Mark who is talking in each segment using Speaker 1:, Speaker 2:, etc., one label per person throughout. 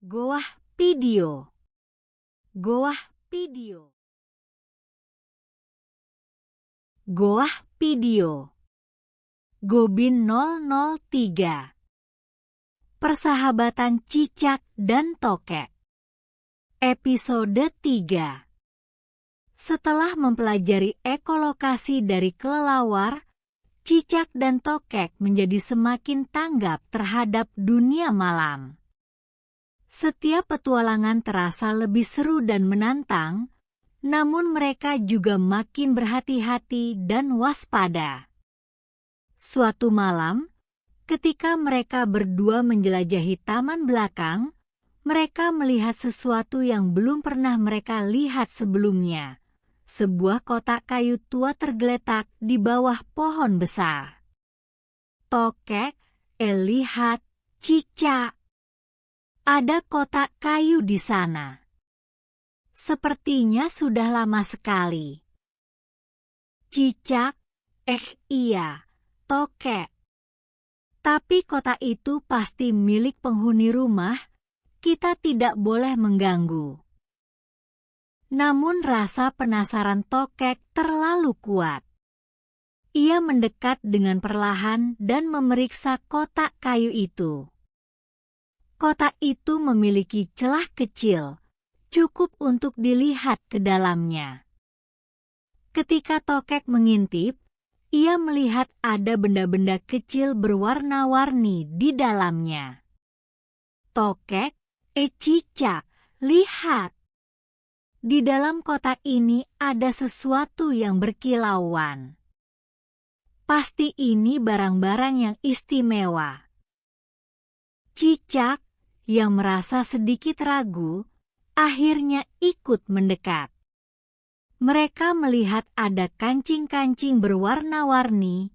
Speaker 1: Goah video. Goah video. Goah video. Gobin 003. Persahabatan cicak dan tokek. Episode 3. Setelah mempelajari ekolokasi dari kelelawar, cicak dan tokek menjadi semakin tanggap terhadap dunia malam. Setiap petualangan terasa lebih seru dan menantang, namun mereka juga makin berhati-hati dan waspada. Suatu malam, ketika mereka berdua menjelajahi taman belakang, mereka melihat sesuatu yang belum pernah mereka lihat sebelumnya. Sebuah kotak kayu tua tergeletak di bawah pohon besar. Tokek, lihat, cicak. Ada kotak kayu di sana. Sepertinya sudah lama sekali. Cicak, iya, tokek. Tapi kotak itu pasti milik penghuni rumah, kita tidak boleh mengganggu. Namun rasa penasaran tokek terlalu kuat. Ia mendekat dengan perlahan dan memeriksa kotak kayu itu. Kotak itu memiliki celah kecil, cukup untuk dilihat ke dalamnya. Ketika tokek mengintip, ia melihat ada benda-benda kecil berwarna-warni di dalamnya. Tokek, cicak, lihat. Di dalam kotak ini ada sesuatu yang berkilauan. Pasti ini barang-barang yang istimewa. Cicak, yang merasa sedikit ragu, akhirnya ikut mendekat. Mereka melihat ada kancing-kancing berwarna-warni,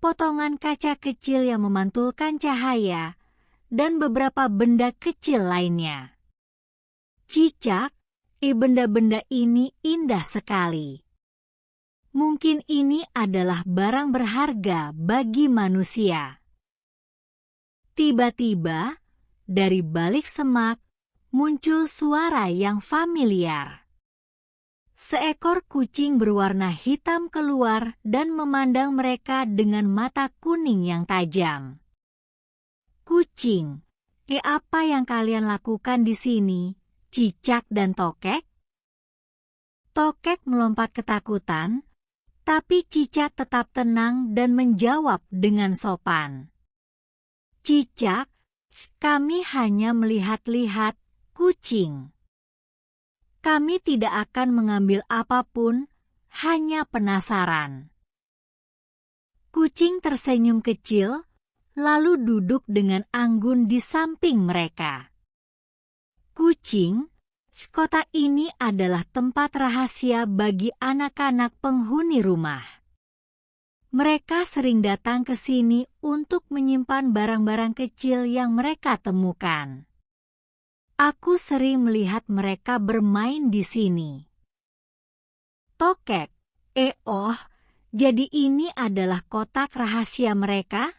Speaker 1: potongan kaca kecil yang memantulkan cahaya, dan beberapa benda kecil lainnya. Cicak, benda-benda ini indah sekali. Mungkin ini adalah barang berharga bagi manusia. Tiba-tiba, dari balik semak, muncul suara yang familiar. Seekor kucing berwarna hitam keluar dan memandang mereka dengan mata kuning yang tajam. Kucing, apa yang kalian lakukan di sini, cicak dan tokek? Tokek melompat ketakutan, tapi cicak tetap tenang dan menjawab dengan sopan. Cicak, kami hanya melihat-lihat kucing. Kami tidak akan mengambil apapun, hanya penasaran. Kucing tersenyum kecil, lalu duduk dengan anggun di samping mereka. Kucing, kotak ini adalah tempat rahasia bagi anak-anak penghuni rumah. Mereka sering datang ke sini untuk menyimpan barang-barang kecil yang mereka temukan. Aku sering melihat mereka bermain di sini. Tokek, jadi ini adalah kotak rahasia mereka?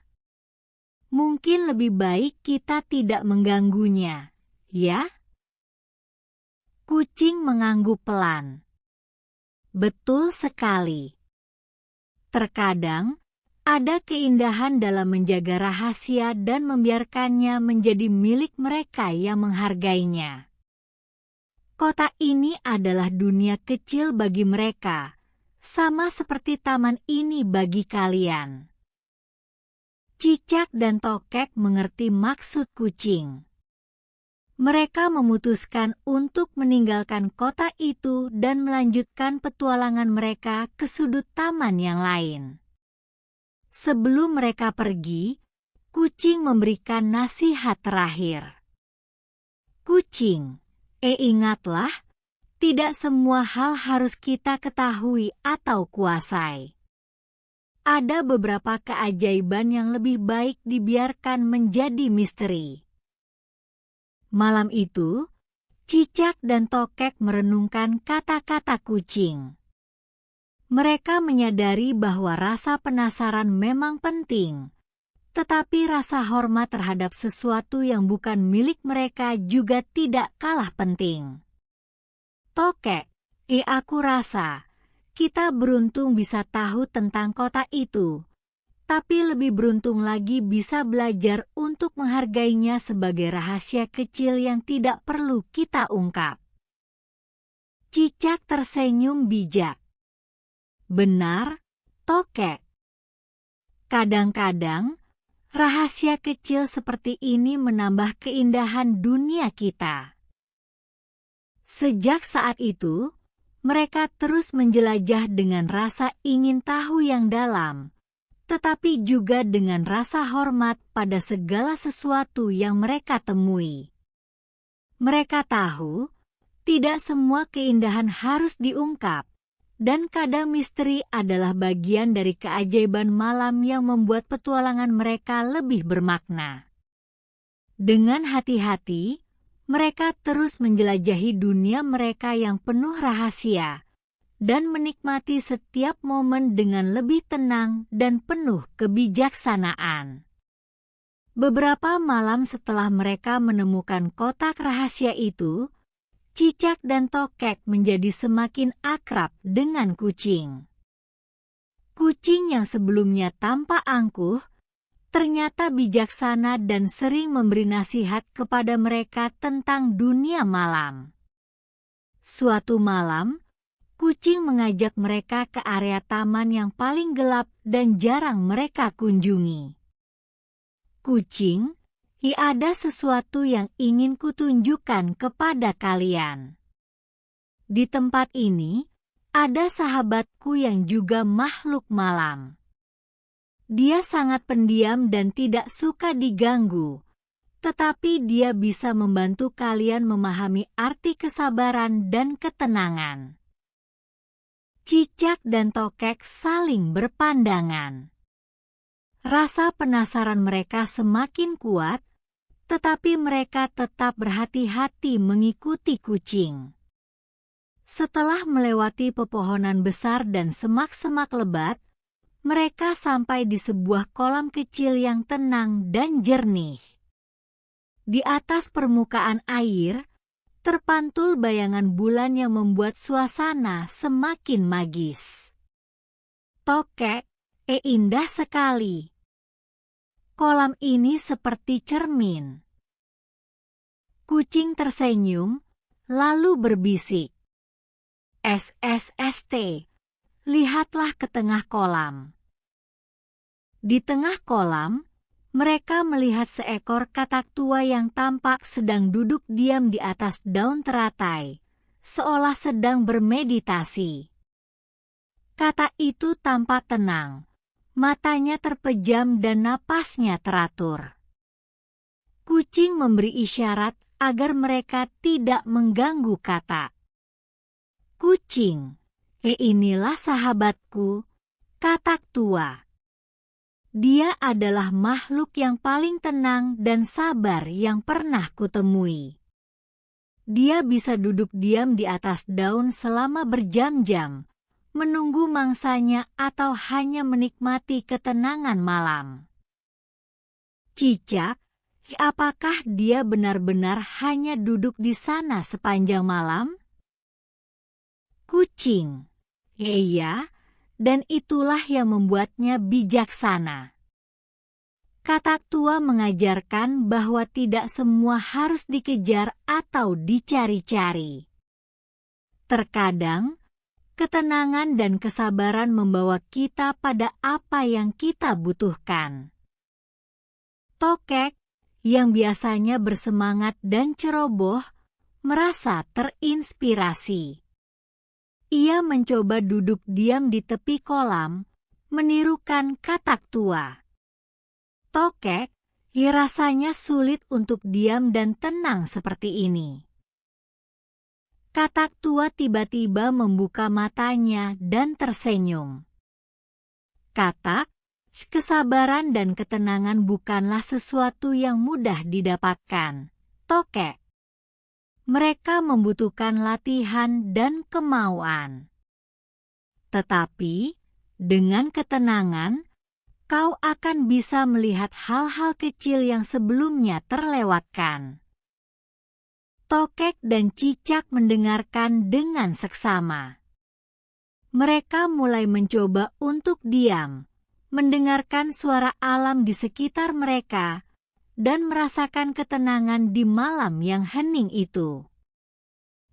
Speaker 1: Mungkin lebih baik kita tidak mengganggunya, ya? Kucing mengangguk pelan. Betul sekali. Terkadang, ada keindahan dalam menjaga rahasia dan membiarkannya menjadi milik mereka yang menghargainya. Kotak ini adalah dunia kecil bagi mereka, sama seperti taman ini bagi kalian. Cicak dan tokek mengerti maksud kucing. Mereka memutuskan untuk meninggalkan kotak itu dan melanjutkan petualangan mereka ke sudut taman yang lain. Sebelum mereka pergi, kucing memberikan nasihat terakhir. Kucing, ingatlah, tidak semua hal harus kita ketahui atau kuasai. Ada beberapa keajaiban yang lebih baik dibiarkan menjadi misteri. Malam itu, cicak dan tokek merenungkan kata-kata kucing. Mereka menyadari bahwa rasa penasaran memang penting, Tetapi rasa hormat terhadap sesuatu yang bukan milik mereka juga tidak kalah penting. Tokek, aku rasa kita beruntung bisa tahu tentang kota itu, tapi lebih beruntung lagi bisa belajar untuk menghargainya sebagai rahasia kecil yang tidak perlu kita ungkap. Cicak tersenyum bijak. Benar, Tokek. Kadang-kadang, rahasia kecil seperti ini menambah keindahan dunia kita. Sejak saat itu, mereka terus menjelajah dengan rasa ingin tahu yang dalam, tetapi juga dengan rasa hormat pada segala sesuatu yang mereka temui. Mereka tahu, tidak semua keindahan harus diungkap, dan kadang misteri adalah bagian dari keajaiban malam yang membuat petualangan mereka lebih bermakna. Dengan hati-hati, mereka terus menjelajahi dunia mereka yang penuh rahasia dan menikmati setiap momen dengan lebih tenang dan penuh kebijaksanaan. Beberapa malam setelah mereka menemukan kotak rahasia itu, Cicak dan Tokek menjadi semakin akrab dengan kucing. Kucing yang sebelumnya tampak angkuh, ternyata bijaksana dan sering memberi nasihat kepada mereka tentang dunia malam. Suatu malam, kucing mengajak mereka ke area taman yang paling gelap dan jarang mereka kunjungi. Kucing, ada sesuatu yang ingin kutunjukkan kepada kalian. Di tempat ini, ada sahabatku yang juga makhluk malam. Dia sangat pendiam dan tidak suka diganggu, tetapi dia bisa membantu kalian memahami arti kesabaran dan ketenangan. Cicak dan Tokek saling berpandangan. Rasa penasaran mereka semakin kuat, tetapi mereka tetap berhati-hati mengikuti kucing. Setelah melewati pepohonan besar dan semak-semak lebat, mereka sampai di sebuah kolam kecil yang tenang dan jernih. Di atas permukaan air, terpantul bayangan bulan yang membuat suasana semakin magis. Tokek, indah sekali. Kolam ini seperti cermin. Kucing tersenyum, lalu berbisik. SSST, lihatlah ke tengah kolam. Di tengah kolam, mereka melihat seekor katak tua yang tampak sedang duduk diam di atas daun teratai, seolah sedang bermeditasi. Katak itu tampak tenang, matanya terpejam dan napasnya teratur. Kucing memberi isyarat agar mereka tidak mengganggu katak. Kucing, inilah sahabatku, katak tua. Dia adalah makhluk yang paling tenang dan sabar yang pernah kutemui. Dia bisa duduk diam di atas daun selama berjam-jam, menunggu mangsanya atau hanya menikmati ketenangan malam. Cicak, apakah dia benar-benar hanya duduk di sana sepanjang malam? Kucing, iya, dan itulah yang membuatnya bijaksana. Katak tua mengajarkan bahwa tidak semua harus dikejar atau dicari-cari. Terkadang, ketenangan dan kesabaran membawa kita pada apa yang kita butuhkan. Tokek, yang biasanya bersemangat dan ceroboh, merasa terinspirasi. Ia mencoba duduk diam di tepi kolam, menirukan katak tua. Tokek, rasanya sulit untuk diam dan tenang seperti ini. Katak tua tiba-tiba membuka matanya dan tersenyum. Katak, kesabaran dan ketenangan bukanlah sesuatu yang mudah didapatkan, Tokek. Mereka membutuhkan latihan dan kemauan. Tetapi, dengan ketenangan, kau akan bisa melihat hal-hal kecil yang sebelumnya terlewatkan. Tokek dan cicak mendengarkan dengan seksama. Mereka mulai mencoba untuk diam, mendengarkan suara alam di sekitar mereka, dan merasakan ketenangan di malam yang hening itu.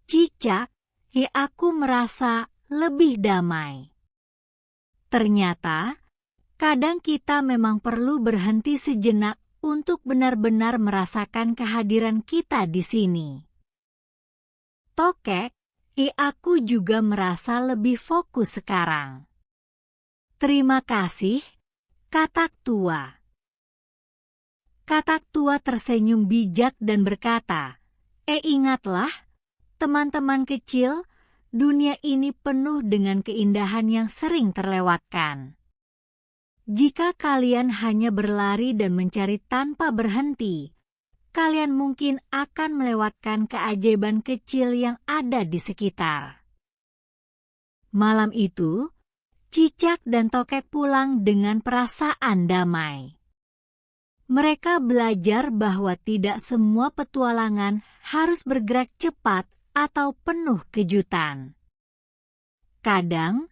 Speaker 1: Cicak, aku merasa lebih damai. Ternyata, kadang kita memang perlu berhenti sejenak untuk benar-benar merasakan kehadiran kita di sini. Tokek, aku juga merasa lebih fokus sekarang. Terima kasih, katak tua. Katak tua tersenyum bijak dan berkata, ingatlah, teman-teman kecil, dunia ini penuh dengan keindahan yang sering terlewatkan. Jika kalian hanya berlari dan mencari tanpa berhenti, kalian mungkin akan melewatkan keajaiban kecil yang ada di sekitar. Malam itu, cicak dan tokek pulang dengan perasaan damai. Mereka belajar bahwa tidak semua petualangan harus bergerak cepat atau penuh kejutan. Kadang,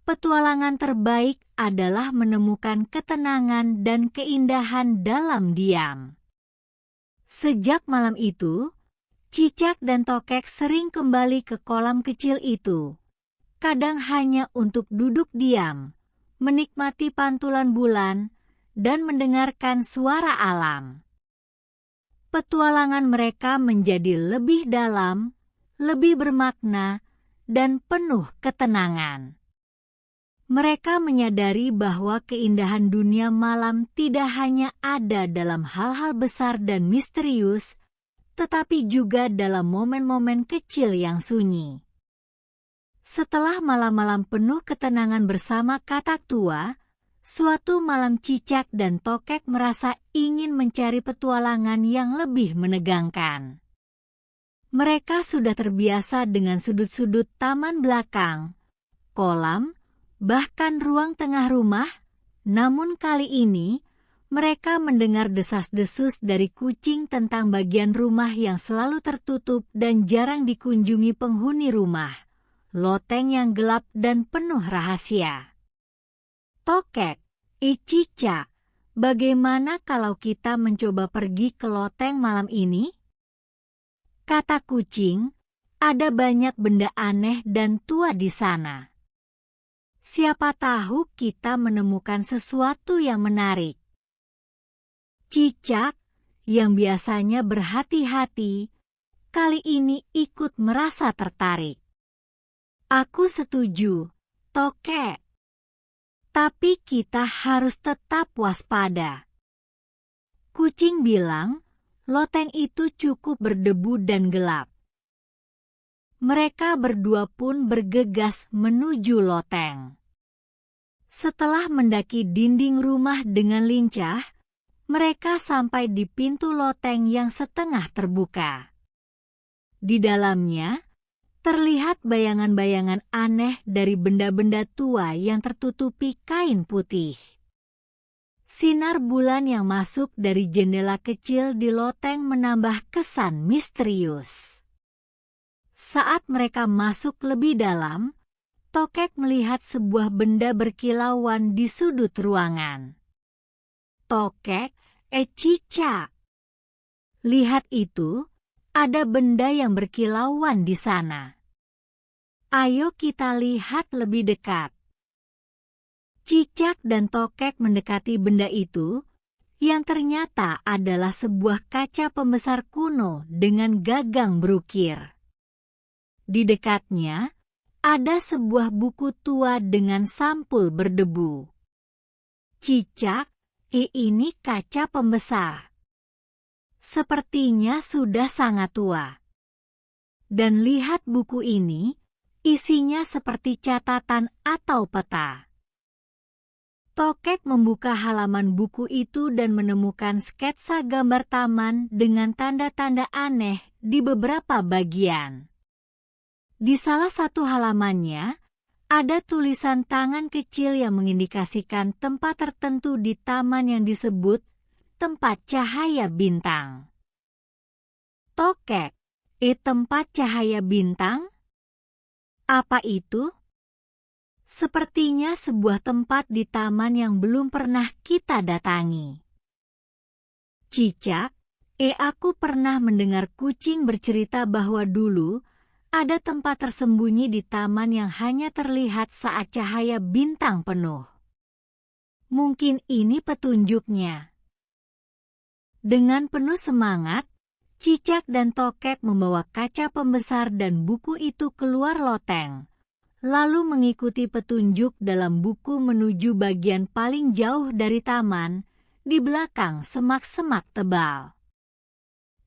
Speaker 1: petualangan terbaik adalah menemukan ketenangan dan keindahan dalam diam. Sejak malam itu, cicak dan tokek sering kembali ke kolam kecil itu, kadang hanya untuk duduk diam, menikmati pantulan bulan, dan mendengarkan suara alam. Petualangan mereka menjadi lebih dalam, lebih bermakna, dan penuh ketenangan. Mereka menyadari bahwa keindahan dunia malam tidak hanya ada dalam hal-hal besar dan misterius, tetapi juga dalam momen-momen kecil yang sunyi. Setelah malam-malam penuh ketenangan bersama katak tua, suatu malam cicak dan tokek merasa ingin mencari petualangan yang lebih menegangkan. Mereka sudah terbiasa dengan sudut-sudut taman belakang, kolam, bahkan ruang tengah rumah, namun kali ini mereka mendengar desas-desus dari kucing tentang bagian rumah yang selalu tertutup dan jarang dikunjungi penghuni rumah, loteng yang gelap dan penuh rahasia. Tokek, cicak, bagaimana kalau kita mencoba pergi ke loteng malam ini? Kata kucing, ada banyak benda aneh dan tua di sana. Siapa tahu kita menemukan sesuatu yang menarik. Cicak, yang biasanya berhati-hati, kali ini ikut merasa tertarik. Aku setuju, Tokek. Tapi kita harus tetap waspada. Kucing bilang, loteng itu cukup berdebu dan gelap. Mereka berdua pun bergegas menuju loteng. Setelah mendaki dinding rumah dengan lincah, mereka sampai di pintu loteng yang setengah terbuka. Di dalamnya, terlihat bayangan-bayangan aneh dari benda-benda tua yang tertutupi kain putih. Sinar bulan yang masuk dari jendela kecil di loteng menambah kesan misterius. Saat mereka masuk lebih dalam, Tokek melihat sebuah benda berkilauan di sudut ruangan. Tokek, cicak. Lihat itu, ada benda yang berkilauan di sana. Ayo kita lihat lebih dekat. Cicak dan Tokek mendekati benda itu, yang ternyata adalah sebuah kaca pembesar kuno dengan gagang berukir. Di dekatnya, ada sebuah buku tua dengan sampul berdebu. Cicak, ini kaca pembesar. Sepertinya sudah sangat tua. Dan lihat buku ini, isinya seperti catatan atau peta. Tokek membuka halaman buku itu dan menemukan sketsa gambar taman dengan tanda-tanda aneh di beberapa bagian. Di salah satu halamannya, Ada tulisan tangan kecil yang mengindikasikan tempat tertentu di taman yang disebut tempat cahaya bintang. Tokek, tempat cahaya bintang? Apa itu? Sepertinya sebuah tempat di taman yang belum pernah kita datangi. Cicak, aku pernah mendengar kucing bercerita bahwa dulu ada tempat tersembunyi di taman yang hanya terlihat saat cahaya bintang penuh. Mungkin ini petunjuknya. Dengan penuh semangat, Cicak dan Tokek membawa kaca pembesar dan buku itu keluar loteng, lalu mengikuti petunjuk dalam buku menuju bagian paling jauh dari taman, di belakang semak-semak tebal.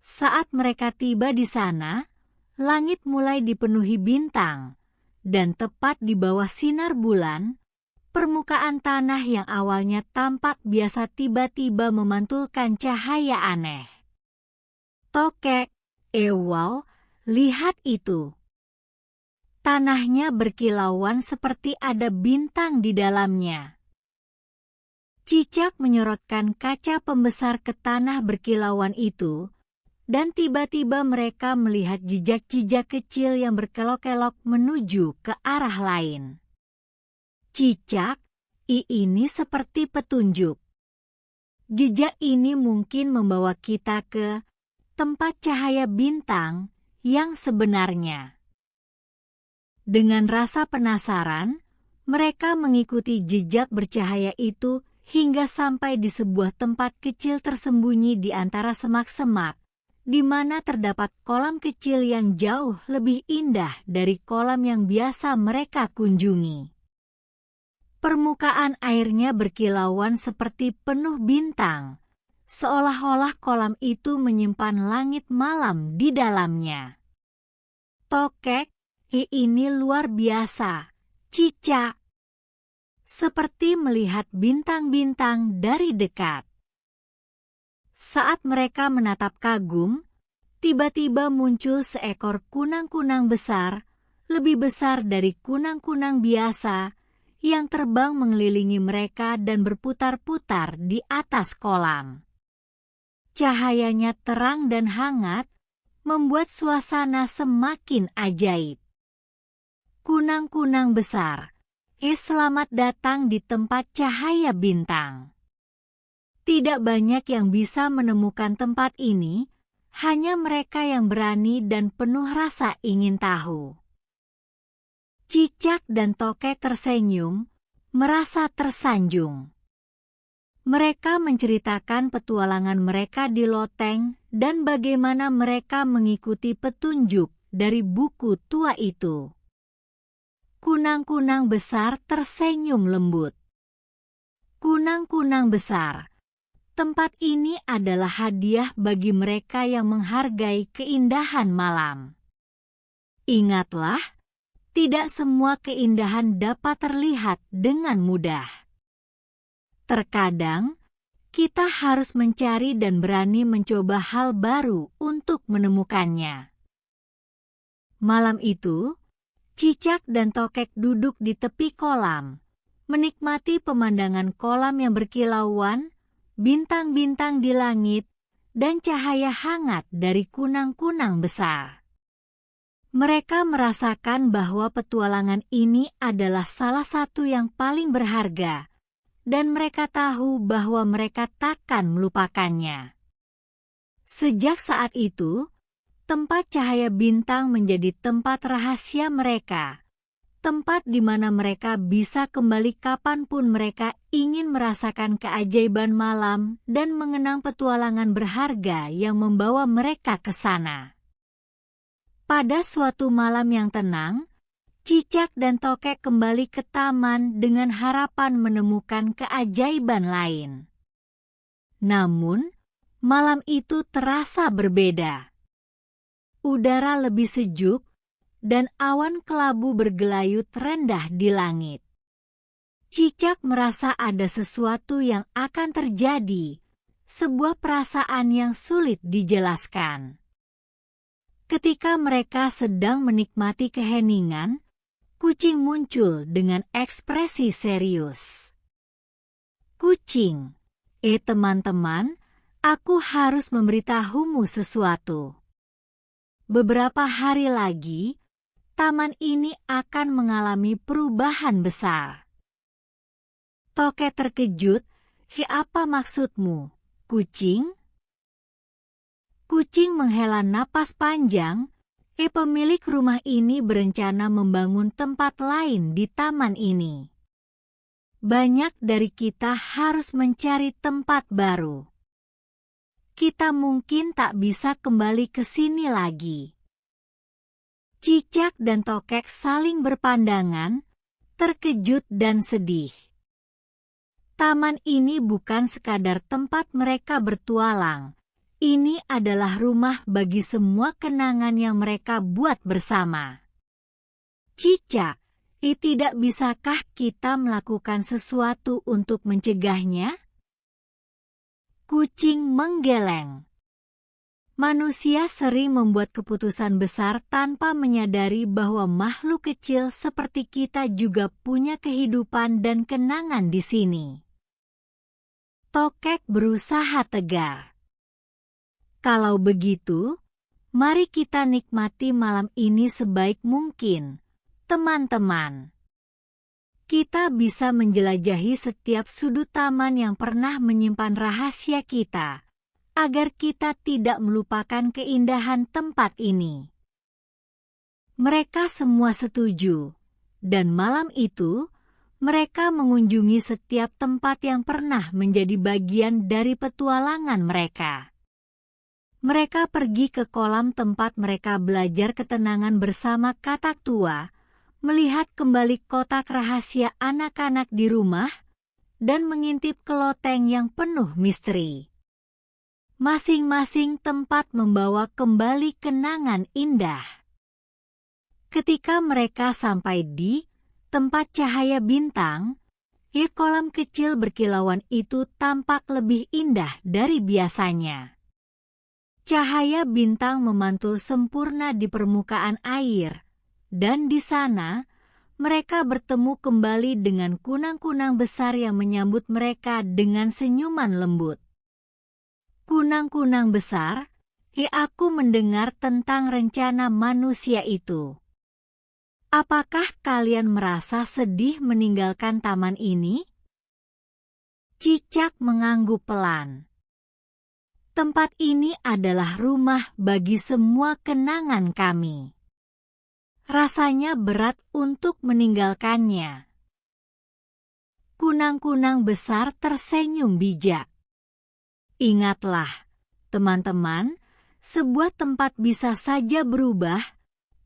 Speaker 1: Saat mereka tiba di sana, langit mulai dipenuhi bintang, dan tepat di bawah sinar bulan, permukaan tanah yang awalnya tampak biasa tiba-tiba memantulkan cahaya aneh. Tokek, wow, lihat itu. Tanahnya berkilauan seperti ada bintang di dalamnya. Cicak menyorotkan kaca pembesar ke tanah berkilauan itu, dan tiba-tiba mereka melihat jejak-jejak kecil yang berkelok-kelok menuju ke arah lain. Cicak, ini seperti petunjuk. Jejak ini mungkin membawa kita ke tempat cahaya bintang yang sebenarnya. Dengan rasa penasaran, mereka mengikuti jejak bercahaya itu hingga sampai di sebuah tempat kecil tersembunyi di antara semak-semak, di mana terdapat kolam kecil yang jauh lebih indah dari kolam yang biasa mereka kunjungi. Permukaan airnya berkilauan seperti penuh bintang, seolah-olah kolam itu menyimpan langit malam di dalamnya. Tokek, ini luar biasa, Cicak. Seperti melihat bintang-bintang dari dekat. Saat mereka menatap kagum, tiba-tiba muncul seekor kunang-kunang besar, lebih besar dari kunang-kunang biasa, yang terbang mengelilingi mereka dan berputar-putar di atas kolam. Cahayanya terang dan hangat, membuat suasana semakin ajaib. Kunang-kunang besar, selamat datang di tempat cahaya bintang. Tidak banyak yang bisa menemukan tempat ini, hanya mereka yang berani dan penuh rasa ingin tahu. Cicak dan Tokek tersenyum, merasa tersanjung. Mereka menceritakan petualangan mereka di loteng dan bagaimana mereka mengikuti petunjuk dari buku tua itu. Kunang-kunang besar tersenyum lembut. Kunang-kunang besar, tempat ini adalah hadiah bagi mereka yang menghargai keindahan malam. Ingatlah, tidak semua keindahan dapat terlihat dengan mudah. Terkadang, kita harus mencari dan berani mencoba hal baru untuk menemukannya. Malam itu, Cicak dan Tokek duduk di tepi kolam, menikmati pemandangan kolam yang berkilauan, bintang-bintang di langit, dan cahaya hangat dari kunang-kunang besar. Mereka merasakan bahwa petualangan ini adalah salah satu yang paling berharga, dan mereka tahu bahwa mereka takkan melupakannya. Sejak saat itu, tempat cahaya bintang menjadi tempat rahasia mereka, tempat di mana mereka bisa kembali kapanpun mereka ingin merasakan keajaiban malam dan mengenang petualangan berharga yang membawa mereka ke sana. Pada suatu malam yang tenang, Cicak dan Tokek kembali ke taman dengan harapan menemukan keajaiban lain. Namun, malam itu terasa berbeda. Udara lebih sejuk, dan awan kelabu bergelayut rendah di langit. Cicak merasa ada sesuatu yang akan terjadi, sebuah perasaan yang sulit dijelaskan. Ketika mereka sedang menikmati keheningan, Kucing muncul dengan ekspresi serius. Kucing, teman-teman, aku harus memberitahumu sesuatu. Beberapa hari lagi, taman ini akan mengalami perubahan besar. Tokek terkejut, apa maksudmu, kucing? Kucing menghela napas panjang. Pemilik rumah ini berencana membangun tempat lain di taman ini. Banyak dari kita harus mencari tempat baru. Kita mungkin tak bisa kembali ke sini lagi. Cicak dan Tokek saling berpandangan, terkejut dan sedih. Taman ini bukan sekadar tempat mereka bertualang. Ini adalah rumah bagi semua kenangan yang mereka buat bersama. Cicak, tidak bisakah kita melakukan sesuatu untuk mencegahnya? Kucing menggeleng. Manusia sering membuat keputusan besar tanpa menyadari bahwa makhluk kecil seperti kita juga punya kehidupan dan kenangan di sini. Tokek berusaha tegar. Kalau begitu, mari kita nikmati malam ini sebaik mungkin, teman-teman. Kita bisa menjelajahi setiap sudut taman yang pernah menyimpan rahasia kita, agar kita tidak melupakan keindahan tempat ini. Mereka semua setuju, dan malam itu, mereka mengunjungi setiap tempat yang pernah menjadi bagian dari petualangan mereka. Mereka pergi ke kolam tempat mereka belajar ketenangan bersama katak tua, melihat kembali kotak rahasia anak-anak di rumah, dan mengintip keloteng yang penuh misteri. Masing-masing tempat membawa kembali kenangan indah. Ketika mereka sampai di tempat cahaya bintang, kolam kecil berkilauan itu tampak lebih indah dari biasanya. Cahaya bintang memantul sempurna di permukaan air, dan di sana, mereka bertemu kembali dengan kunang-kunang besar yang menyambut mereka dengan senyuman lembut. Kunang-kunang besar, aku mendengar tentang rencana manusia itu. Apakah kalian merasa sedih meninggalkan taman ini? Cicak mengangguk pelan. Tempat ini adalah rumah bagi semua kenangan kami. Rasanya berat untuk meninggalkannya. Kunang-kunang besar tersenyum bijak. Ingatlah, teman-teman, sebuah tempat bisa saja berubah,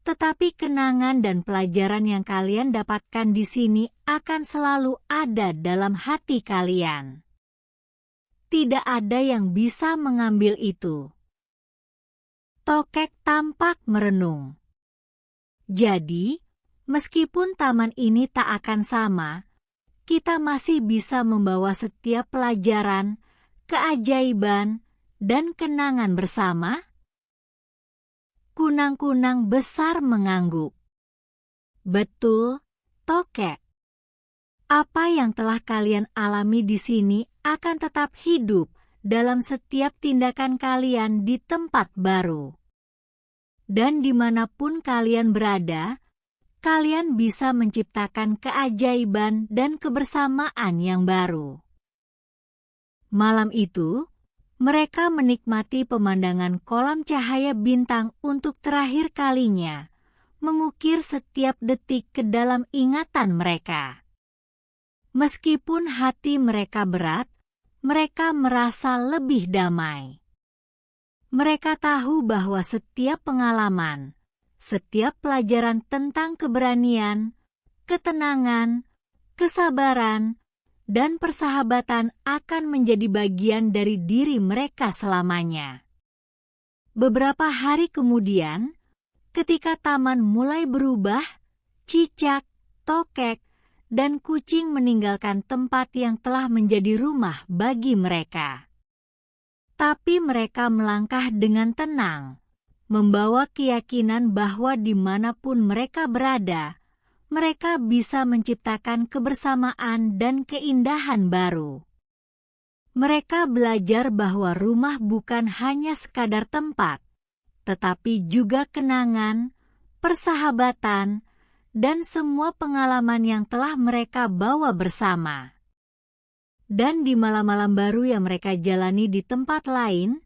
Speaker 1: tetapi kenangan dan pelajaran yang kalian dapatkan di sini akan selalu ada dalam hati kalian. Tidak ada yang bisa mengambil itu. Tokek tampak merenung. Jadi, meskipun taman ini tak akan sama, kita masih bisa membawa setiap pelajaran, keajaiban, dan kenangan bersama. Kunang-kunang besar mengangguk. Betul, Tokek. Apa yang telah kalian alami di sini akan tetap hidup dalam setiap tindakan kalian di tempat baru. Dan dimanapun kalian berada, kalian bisa menciptakan keajaiban dan kebersamaan yang baru. Malam itu, mereka menikmati pemandangan kolam cahaya bintang untuk terakhir kalinya, mengukir setiap detik ke dalam ingatan mereka. Meskipun hati mereka berat, mereka merasa lebih damai. Mereka tahu bahwa setiap pengalaman, setiap pelajaran tentang keberanian, ketenangan, kesabaran, dan persahabatan akan menjadi bagian dari diri mereka selamanya. Beberapa hari kemudian, ketika taman mulai berubah, Cicak, Tokek, dan kucing meninggalkan tempat yang telah menjadi rumah bagi mereka. Tapi mereka melangkah dengan tenang, membawa keyakinan bahwa dimanapun mereka berada, mereka bisa menciptakan kebersamaan dan keindahan baru. Mereka belajar bahwa rumah bukan hanya sekadar tempat, tetapi juga kenangan, persahabatan, dan semua pengalaman yang telah mereka bawa bersama. Dan di malam-malam baru yang mereka jalani di tempat lain,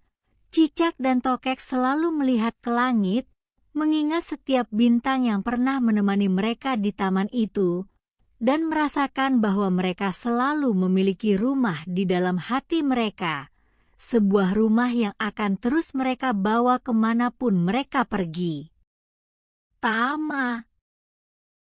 Speaker 1: Cicak dan Tokek selalu melihat ke langit, mengingat setiap bintang yang pernah menemani mereka di taman itu, dan merasakan bahwa mereka selalu memiliki rumah di dalam hati mereka, sebuah rumah yang akan terus mereka bawa kemanapun mereka pergi. Tama,